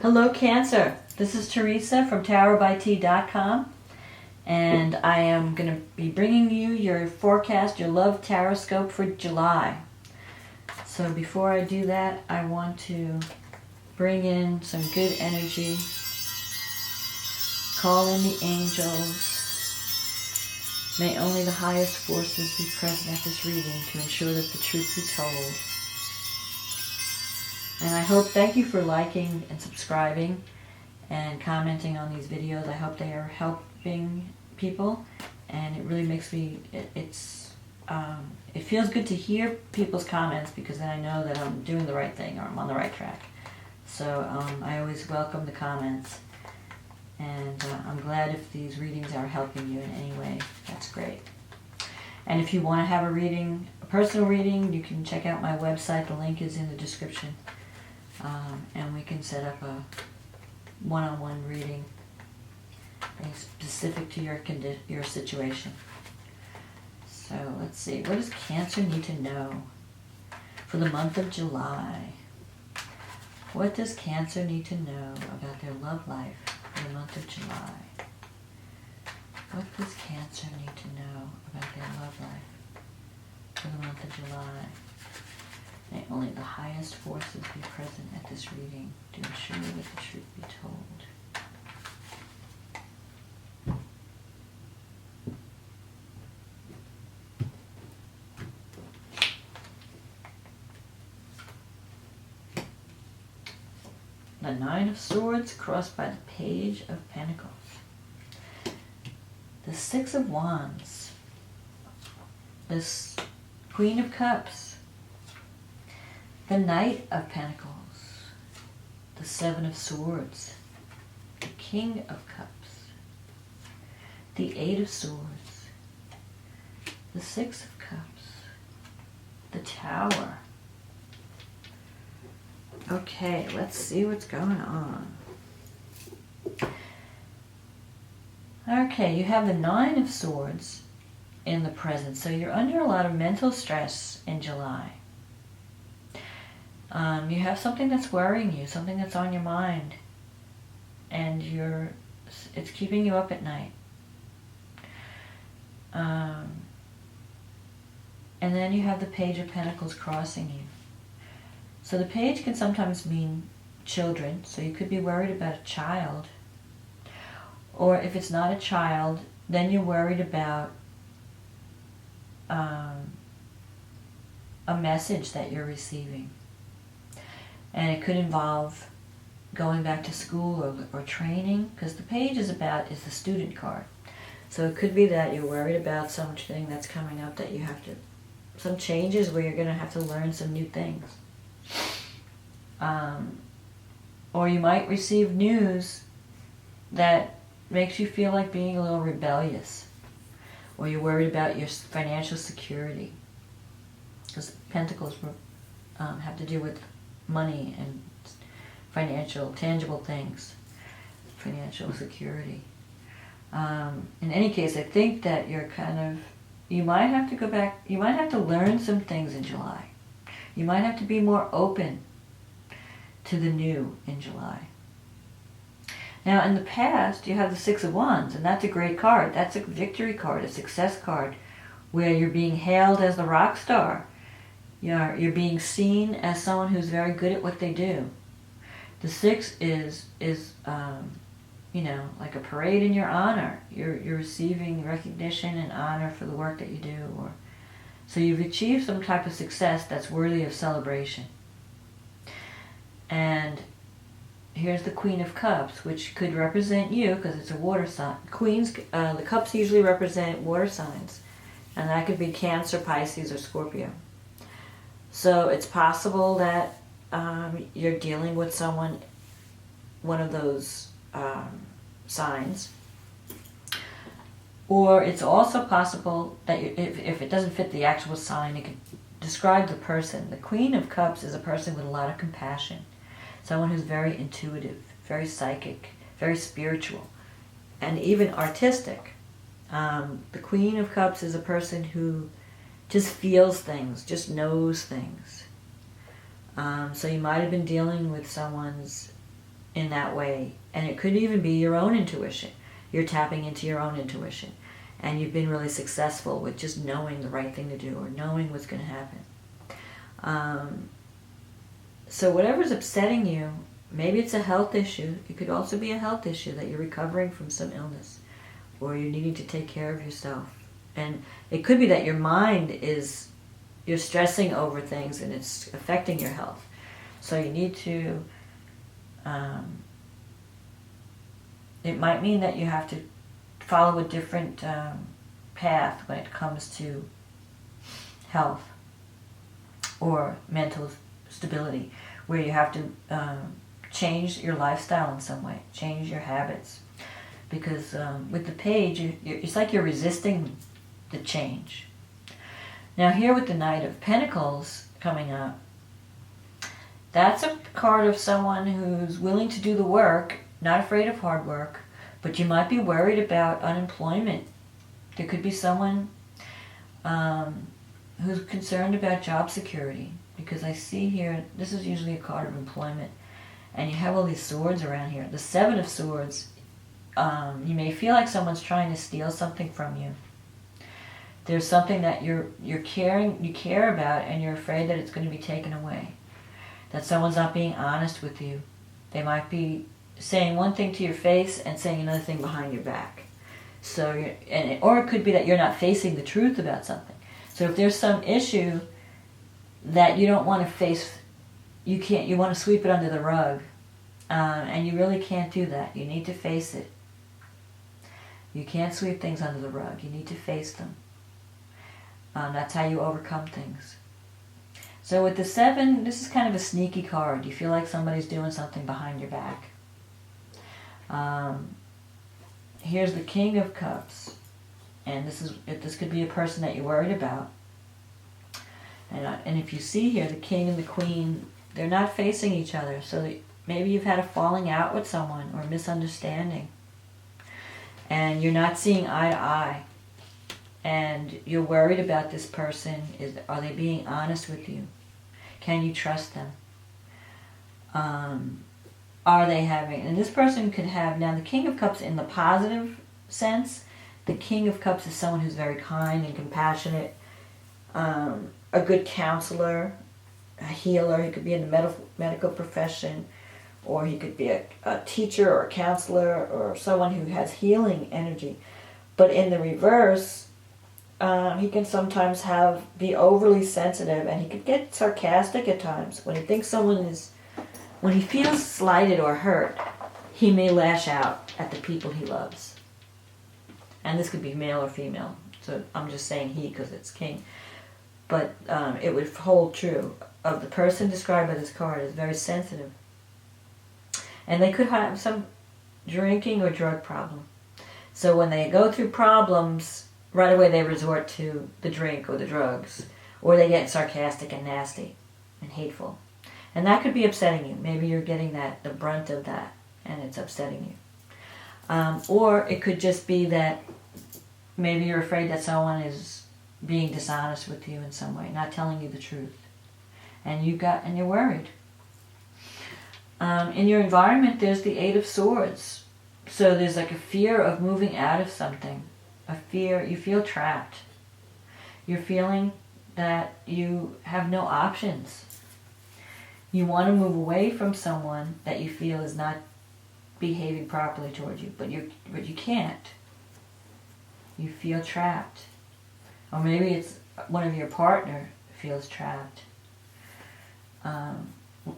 Hello Cancer, this is Teresa from TarotByT.com, and I am going to be bringing you your forecast, your love TarotScope for July. So before I do that, I want to bring in some good energy, call in the angels. May only the highest forces be present at this reading to ensure that the truth be told. And I hope, thank you for liking and subscribing and commenting on these videos. I hope they are helping people, and it really makes me, it feels good to hear people's comments, because then I know that I'm doing the right thing or I'm on the right track. So I always welcome the comments, and I'm glad if these readings are helping you in any way. That's great. And if you want to have a reading, a personal reading, you can check out my website. The link is in the description. And we can set up a one-on-one reading specific to your situation. So let's see, what does Cancer need to know for the month of July? What does Cancer need to know about their love life for the month of July? What does Cancer need to know about their love life for the month of July? May only the highest forces be present at this reading to ensure that the truth be told. The Nine of Swords crossed by the Page of Pentacles. The Six of Wands. This Queen of Cups. The Knight of Pentacles, the Seven of Swords, the King of Cups, the Eight of Swords, the Six of Cups, the Tower. Okay, let's see what's going on. Okay, you have the Nine of Swords in the present, so you're under a lot of mental stress in July. You have something that's worrying you, something that's on your mind, and it's keeping you up at night. And then you have the Page of Pentacles crossing you. So the page can sometimes mean children, so you could be worried about a child. Or if it's not a child, then you're worried about a message that you're receiving. And it could involve going back to school or training, because the page is the student card. So it could be that you're worried about something that's coming up, that you have to, some changes where you're going to have to learn some new things. Or you might receive news that makes you feel like being a little rebellious. Or you're worried about your financial security. Because Pentacles have to do with money and financial, tangible things, financial security. In any case, I think that you might have to go back, you might have to learn some things in July. You might have to be more open to the new in July. Now, in the past, you have the Six of Wands, and that's a great card. That's a victory card, a success card, where you're being hailed as the rock star. You're being seen as someone who's very good at what they do. The Six is like a parade in your honor. You're receiving recognition and honor for the work that you do. So you've achieved some type of success that's worthy of celebration. And here's the Queen of Cups, which could represent you, because it's a water sign. The cups usually represent water signs, and that could be Cancer, Pisces, or Scorpio. So it's possible that you're dealing with someone, one of those signs. Or it's also possible that if it doesn't fit the actual sign, it could describe the person. The Queen of Cups is a person with a lot of compassion. Someone who's very intuitive, very psychic, very spiritual, and even artistic. The Queen of Cups is a person who just feels things, just knows things. So you might have been dealing with someone's in that way. And it could even be your own intuition. You're tapping into your own intuition. And you've been really successful with just knowing the right thing to do or knowing what's going to happen. So whatever's upsetting you, maybe it's a health issue. It could also be a health issue that you're recovering from some illness or you're needing to take care of yourself. And it could be that your mind is, you're stressing over things and it's affecting your health. So you need to, it might mean that you have to follow a different path when it comes to health or mental stability, where you have to change your lifestyle in some way, change your habits. Because with the page, it's like you're resisting the change. Now here with the Knight of Pentacles coming up, that's a card of someone who's willing to do the work, not afraid of hard work, but you might be worried about unemployment. There could be someone who's concerned about job security, because I see here, this is usually a card of employment, and you have all these swords around here. The Seven of Swords, you may feel like someone's trying to steal something from you. There's something that you care about, and you're afraid that it's going to be taken away. That someone's not being honest with you. They might be saying one thing to your face and saying another thing behind your back. So, or it could be that you're not facing the truth about something. So if there's some issue that you don't want to face, you want to sweep it under the rug, and you really can't do that. You need to face it. You can't sweep things under the rug. You need to face them. That's how you overcome things. So with the Seven, this is kind of a sneaky card. You feel like somebody's doing something behind your back. Here's the King of Cups, and this could be a person that you're worried about. And if you see here, the King and the Queen, they're not facing each other. So maybe you've had a falling out with someone or a misunderstanding, and you're not seeing eye to eye. And you're worried about this person. Are they being honest with you? Can you trust them? Are they having... And this person could have... Now, the King of Cups in the positive sense, the King of Cups is someone who's very kind and compassionate, a good counselor, a healer. He could be in the medical profession, or he could be a teacher or a counselor or someone who has healing energy. But in the reverse... he can sometimes be overly sensitive, and he could get sarcastic at times. When he thinks when he feels slighted or hurt, he may lash out at the people he loves. And this could be male or female. So I'm just saying he because it's king. But it would hold true of the person described by this card is very sensitive. And they could have some drinking or drug problem. So when they go through problems, right away they resort to the drink or the drugs, or they get sarcastic and nasty and hateful. And that could be upsetting you. Maybe you're getting the brunt of that, and it's upsetting you. Or it could just be that maybe you're afraid that someone is being dishonest with you in some way, not telling you the truth. And you're worried. In your environment, there's the Eight of Swords. So there's like a fear of moving out of something. A fear, you feel trapped. You're feeling that you have no options. You want to move away from someone that you feel is not behaving properly toward you, but you can't. You feel trapped. Or maybe it's one of your partner feels trapped.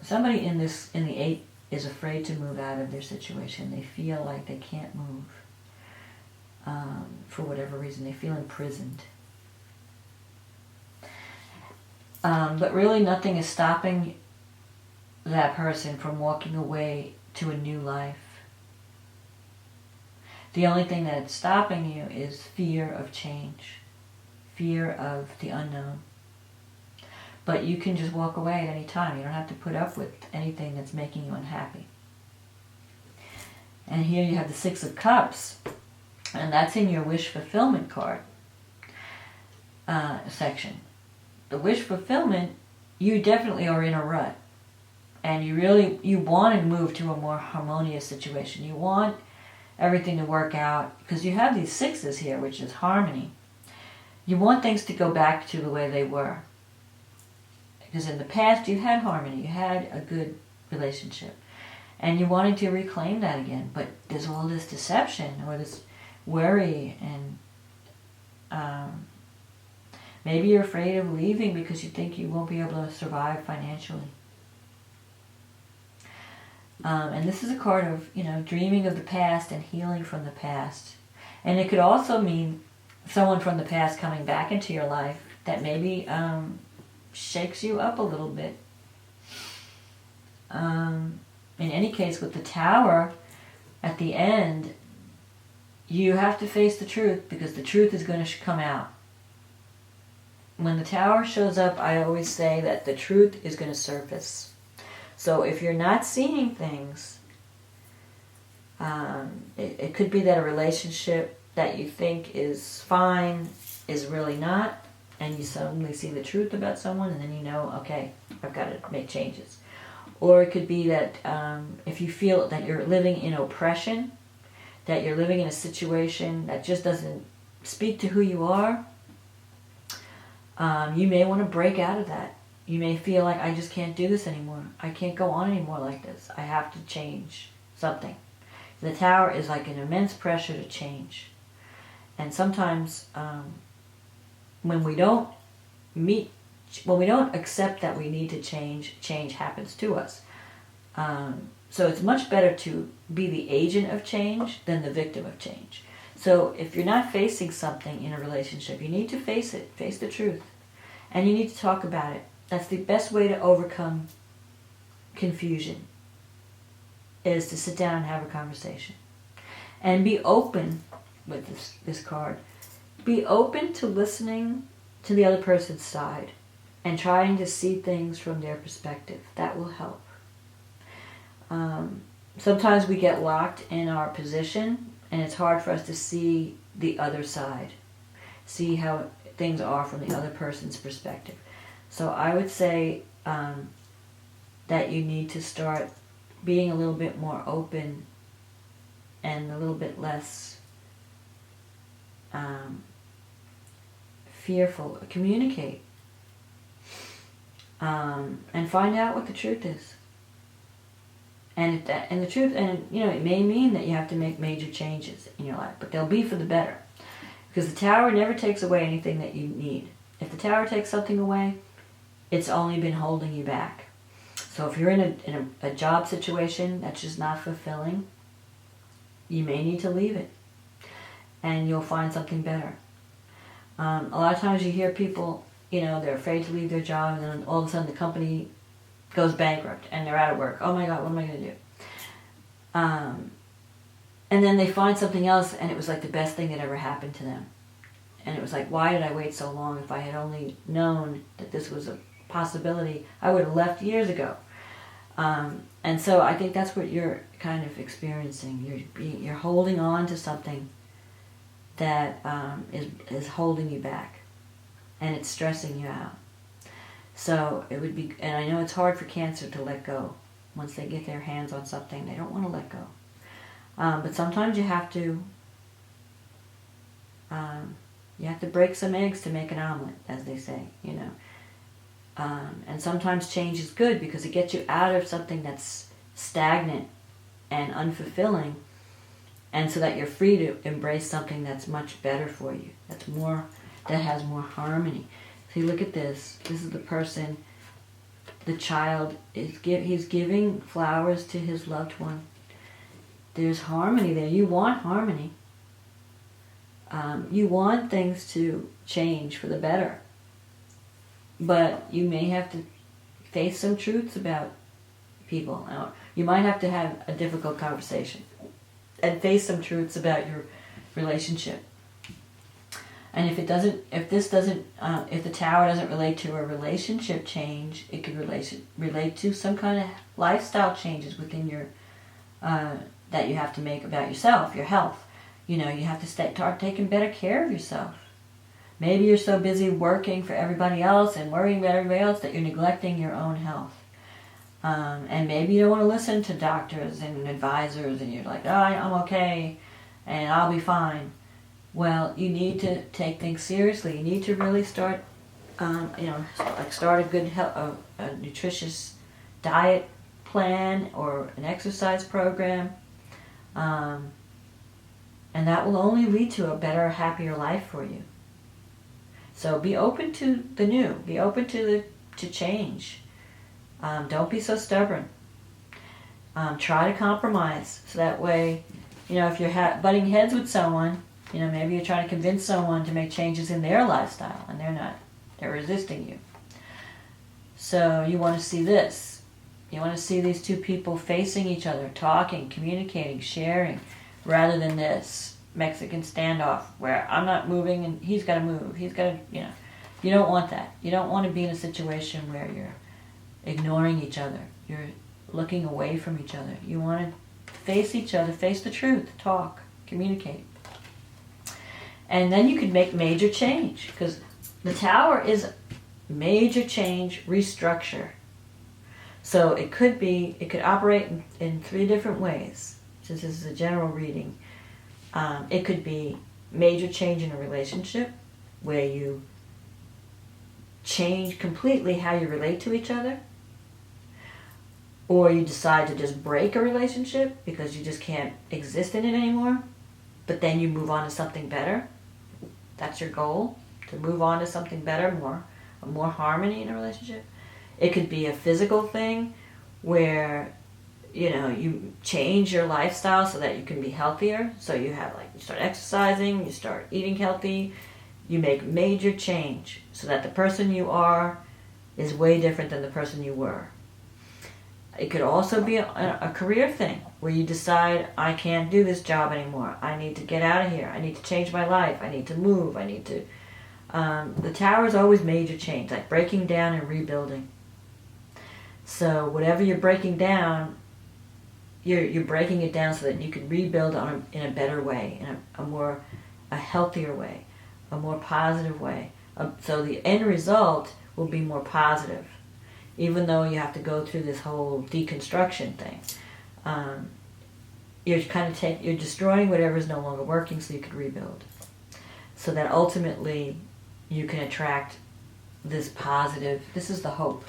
Somebody in the Eight is afraid to move out of their situation. They feel like they can't move. For whatever reason, they feel imprisoned. But really nothing is stopping that person from walking away to a new life. The only thing that's stopping you is fear of change, fear of the unknown. But you can just walk away at any time. You don't have to put up with anything that's making you unhappy. And here you have the Six of Cups. And that's in your wish fulfillment card section. The wish fulfillment, you definitely are in a rut. and you want to move to a more harmonious situation. You want everything to work out, because you have these sixes here, which is harmony. You want things to go back to the way they were. Because in the past you had harmony, you had a good relationship. And you're wanting to reclaim that again. But there's all this deception or this worry, and maybe you're afraid of leaving because you think you won't be able to survive financially. And this is a card of, dreaming of the past and healing from the past. And it could also mean someone from the past coming back into your life that maybe shakes you up a little bit. In any case, with the Tower, at the end, you have to face the truth, because the truth is going to come out. When the Tower shows up, I always say that the truth is going to surface. So if you're not seeing things, it could be that a relationship that you think is fine is really not, and you suddenly see the truth about someone, and then you know, okay, I've got to make changes. Or it could be that if you feel that you're living in oppression, that you're living in a situation that just doesn't speak to who you are, you may want to break out of that. You may feel like, I just can't do this anymore. I can't go on anymore like this. I have to change something. The Tower is like an immense pressure to change. And sometimes when we don't accept that we need to change, change happens to us. So it's much better to be the agent of change than the victim of change. So if you're not facing something in a relationship, you need to face it, face the truth. And you need to talk about it. That's the best way to overcome confusion, is to sit down and have a conversation. And be open with this card. Be open to listening to the other person's side and trying to see things from their perspective. That will help. Sometimes we get locked in our position, and it's hard for us to see the other side, see how things are from the other person's perspective. So I would say that you need to start being a little bit more open and a little bit less fearful. Communicate and find out what the truth is. And the truth, and it may mean that you have to make major changes in your life, but they'll be for the better, because the Tower never takes away anything that you need. If the Tower takes something away, it's only been holding you back. So if you're in a job situation that's just not fulfilling, you may need to leave it, and you'll find something better. A lot of times you hear people, they're afraid to leave their job, and then all of a sudden the company goes bankrupt and they're out of work. Oh my God, what am I going to do? And then they find something else, and it was like the best thing that ever happened to them. And it was like, why did I wait so long? If I had only known that this was a possibility, I would have left years ago. And so I think that's what you're kind of experiencing. You're holding on to something that is holding you back, and it's stressing you out. So it would be, and I know it's hard for Cancer to let go. Once they get their hands on something, they don't want to let go. But sometimes you have to break some eggs to make an omelet, as they say, And sometimes change is good, because it gets you out of something that's stagnant and unfulfilling, and so that you're free to embrace something that's much better for you, that has more harmony. See, look at this. This is the person, the child, he's giving flowers to his loved one. There's harmony there. You want harmony. You want things to change for the better. But you may have to face some truths about people. You might have to have a difficult conversation and face some truths about your relationship. And if the Tower doesn't relate to a relationship change, it could relate to some kind of lifestyle changes within your that you have to make about yourself, your health. You have to start taking better care of yourself. Maybe you're so busy working for everybody else and worrying about everybody else that you're neglecting your own health. And maybe you don't want to listen to doctors and advisors and you're like, oh, I'm okay and I'll be fine. Well, you need to take things seriously. You need to really start, start a good, a nutritious diet plan or an exercise program. And that will only lead to a better, happier life for you. So be open to the new. Be open to change. Don't be so stubborn. Try to compromise. So that way, if you're butting heads with someone, maybe you're trying to convince someone to make changes in their lifestyle and they're not. They're resisting you. So you want to see this. You want to see these two people facing each other, talking, communicating, sharing, rather than this Mexican standoff where I'm not moving and he's got to move. He's got to, You don't want that. You don't want to be in a situation where you're ignoring each other. You're looking away from each other. You want to face each other, face the truth, talk, communicate. And then you can make major change, because the Tower is major change, restructure. So it could operate in 3 different ways, since this is a general reading. It could be major change in a relationship, where you change completely how you relate to each other, or you decide to just break a relationship because you just can't exist in it anymore, but then you move on to something better. That's your goal, to move on to something better, more harmony in a relationship. It could be a physical thing where, you change your lifestyle so that you can be healthier. So you start exercising, you start eating healthy, you make major change so that the person you are is way different than the person you were. It could also be a career thing where you decide, I can't do this job anymore. I need to get out of here. I need to change my life. I need to move. I need to... the Tower is always major change, like breaking down and rebuilding. So whatever you're breaking down, you're breaking it down so that you can rebuild in a better way, in a healthier way, a more positive way. So the end result will be more positive, even though you have to go through this whole deconstruction thing. You're destroying whatever is no longer working so you can rebuild. So that ultimately you can attract this positive. This is the hope.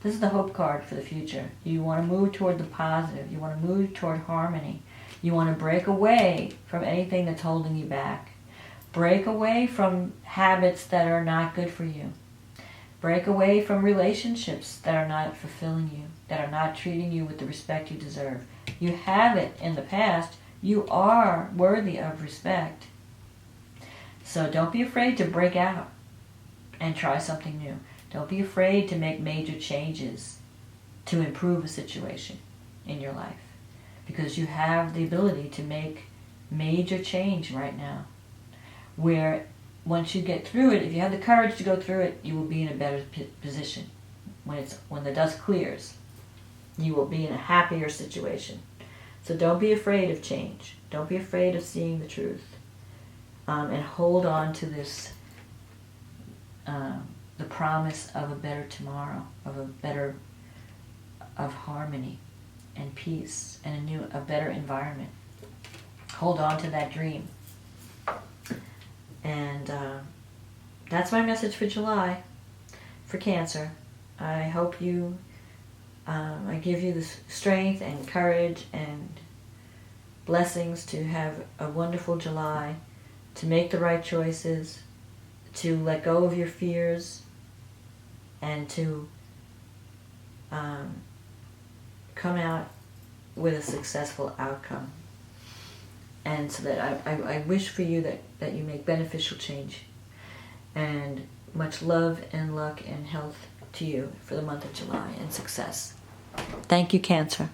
This is the hope card for the future. You want to move toward the positive. You want to move toward harmony. You want to break away from anything that's holding you back. Break away from habits that are not good for you. Break away from relationships that are not fulfilling you, that are not treating you with the respect you deserve. You have it in the past. You are worthy of respect. So don't be afraid to break out and try something new. Don't be afraid to make major changes to improve a situation in your life, because you have the ability to make major change right now, where once you get through it, if you have the courage to go through it, you will be in a better position. When the dust clears, you will be in a happier situation. So don't be afraid of change. Don't be afraid of seeing the truth. And hold on to this, the promise of a better tomorrow, of harmony and peace and a better environment. Hold on to that dream. And that's my message for July, for Cancer. I hope I give you the strength and courage and blessings to have a wonderful July, to make the right choices, to let go of your fears, and to come out with a successful outcome. And so that I wish for you that you make beneficial change. And much love and luck and health to you for the month of July, and success. Thank you, Cancer.